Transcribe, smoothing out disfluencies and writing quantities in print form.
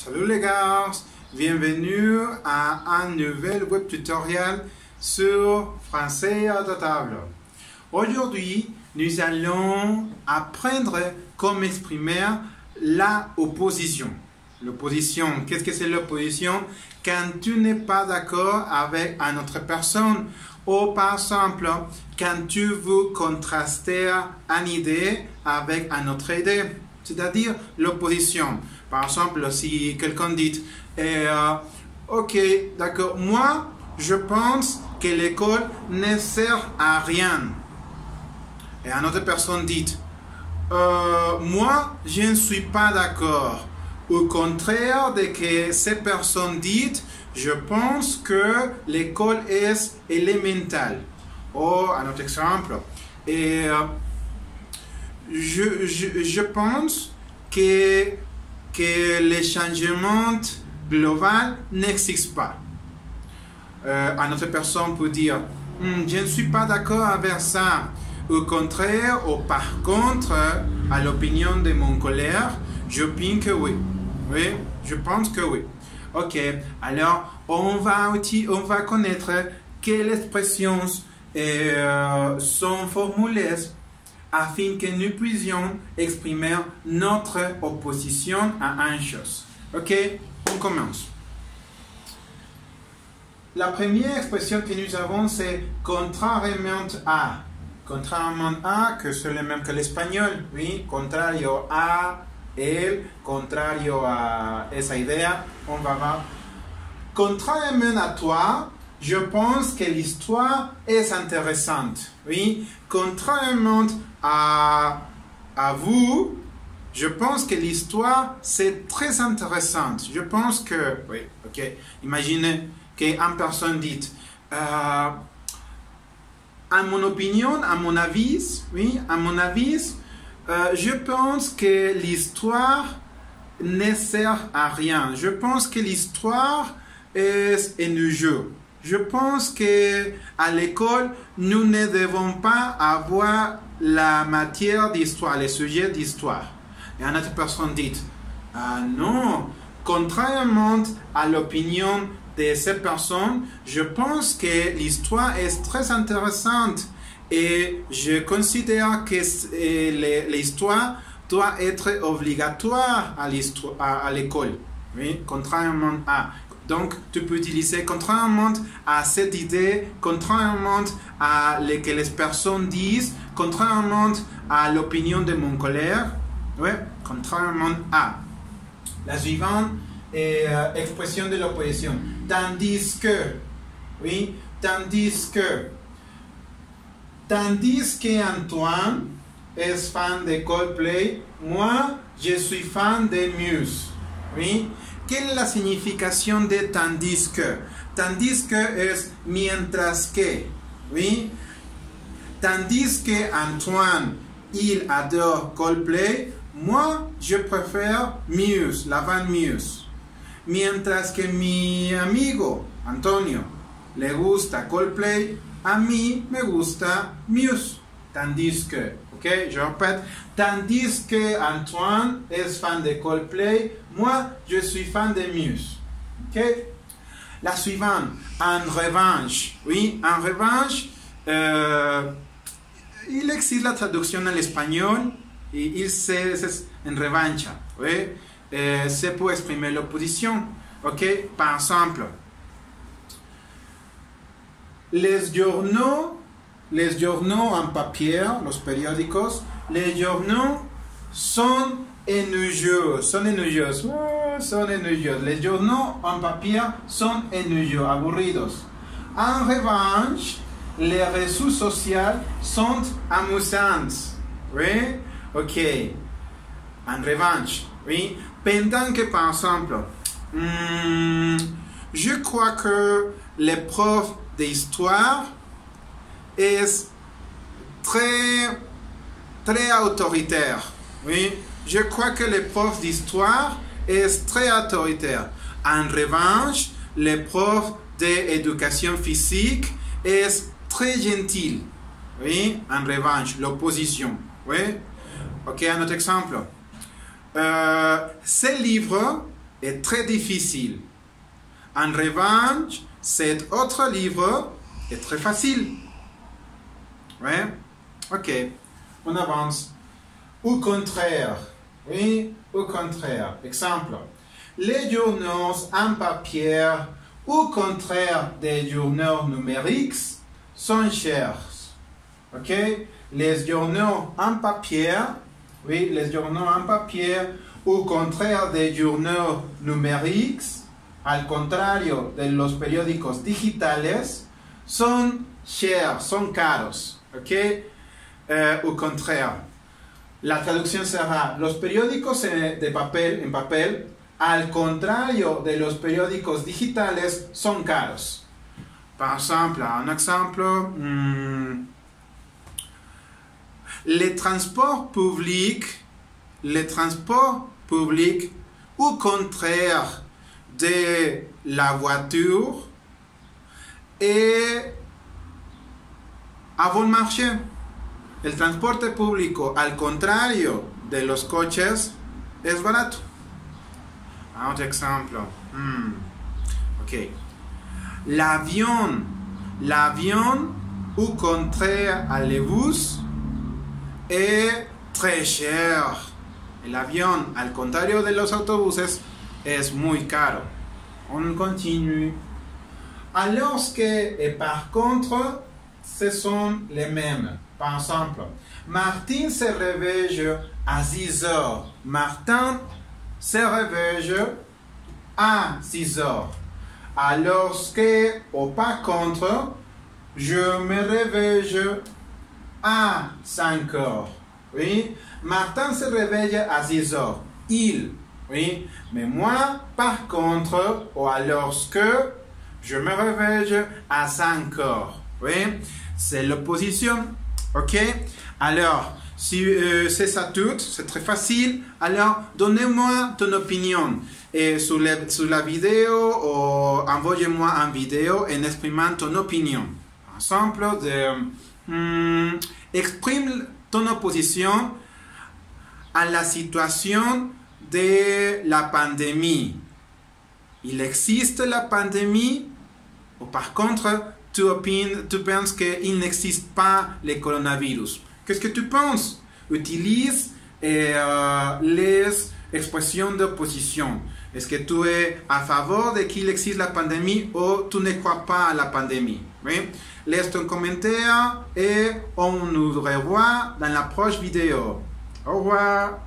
Salut les gars, bienvenue à un nouvel web tutoriel sur français à la table. Aujourd'hui, nous allons apprendre comment exprimer la opposition. L'opposition, qu'est-ce que c'est l'opposition? Quand tu n'es pas d'accord avec une autre personne, ou par exemple, quand tu veux contraster une idée avec une autre idée, c'est-à-dire l'opposition. Par exemple, si quelqu'un dit ok, d'accord, moi, je pense que l'école ne sert à rien. Et une autre personne dit moi, je ne suis pas d'accord. Au contraire de que ces personnes disent, je pense que l'école est élémentale. Ou un autre exemple. Et je pense que les changements globaux n'existent pas. Une autre personne peut dire je ne suis pas d'accord avec ça. Au contraire, ou par contre, à l'opinion de mon collègue, je pense que oui. Oui, je pense que oui. Ok, alors on va connaître quelles expressions sont formulées afin que nous puissions exprimer notre opposition à une chose. Ok, on commence. La première expression que nous avons, c'est contrairement à. Contrairement à, que c'est le même que l'espagnol. Oui, contrario a, el, contrario a esa idea. On va voir. Contrairement à toi, je pense que l'histoire est intéressante. Oui, contrairement à vous, je pense que l'histoire c'est très intéressante. Je pense que, oui, ok. Imaginez qu'une personne dit, à mon opinion, à mon avis, oui, à mon avis, je pense que l'histoire ne sert à rien. Je pense que l'histoire est ennuyeux. Je pense que à l'école, nous ne devons pas avoir la matière d'histoire, les sujets d'histoire. Et une autre personne dit, ah non, contrairement à l'opinion de cette personne, je pense que l'histoire est très intéressante et je considère que l'histoire doit être obligatoire à l'école. Oui, contrairement à. Donc, tu peux utiliser contrairement à cette idée, contrairement à ce que les personnes disent, contrairement à l'opinion de mon collègue, ouais, contrairement à. La suivante est expression de l'opposition. Tandis que, oui, tandis que Antoine est fan de Coldplay, moi, je suis fan de Muse. Oui. ¿Qué es la significación de tandis que? Tandis que es mientras que. ¿Oui? Tandis que Antoine, il adore Coldplay, moi, je préfère Muse, la bande Muse. Mientras que mi amigo, Antonio, le gusta Coldplay, a mí me gusta Muse. Tandis que, ok, je répète, tandis que Antoine est fan de Coldplay, moi, je suis fan de Muse. Ok? La suivante, en revanche. Oui, en revanche, il existe la traduction en espagnol et c'est en revanche. Oui? C'est pour exprimer l'opposition. Ok? Par exemple, les journaux en papier, los periódicos, les journaux sont ennuyeux. Les journaux en papier sont ennuyeux, aburridos. En revanche, les réseaux sociaux sont amusants. Oui? Ok. En revanche, oui. Pendant que, par exemple, je crois que les profs d'histoire est très autoritaire. Oui, je crois que les profs d'histoire est très autoritaire. En revanche, les profs d'éducation physique est très gentil. Oui, en revanche, l'opposition. Oui, ok, un autre exemple. Ces livres est très difficile. En revanche, cet autre livre est très facile. Ouais? Ok, on avance. Au contraire, oui, au contraire. Exemple, les journaux en papier, au contraire des journaux numériques, sont chers. Ok? Les journaux en papier, oui, les journaux en papier, au contraire des journaux numériques, al contrario de los periódicos digitales, son chers, son caros. Ok? Au contraire. La traducción será, los periódicos de papel, en papel, al contrario de los periódicos digitales, son caros. Par exemple, un exemple, les transports publics, au contraire de la voiture, est à bon marché. El transporte público, al contrario de los coches, es barato. Otro ejemplo. Ok. L'avion, au contraire à le bus, est très cher. El avión, al contrario de los autobuses, es muy caro. On continue. Alors que, et par contre, ce sont les mêmes. Par exemple, Martin se réveille à 6 heures. Martin se réveille à 6 heures. Alors que, ou par contre, je me réveille à 5 heures. Oui, Martin se réveille à 6 heures. Il, oui, mais moi, par contre, ou alors que je me réveille à 5 heures. Oui, c'est l'opposition. Ok? Alors, si c'est ça tout, c'est très facile. Alors, donnez-moi ton opinion sur la vidéo ou envoyez-moi une vidéo en exprimant ton opinion. Par exemple, exprime ton opposition à la situation de la pandémie. Il existe la pandémie ou par contre, tu penses qu'il n'existe pas le coronavirus. Qu'est-ce que tu penses? Utilise les expressions d'opposition. Est-ce que tu es à favor de qu'il existe la pandémie ou tu ne crois pas à la pandémie? Oui? Laisse ton commentaire et on nous revoit dans la prochaine vidéo. Au revoir.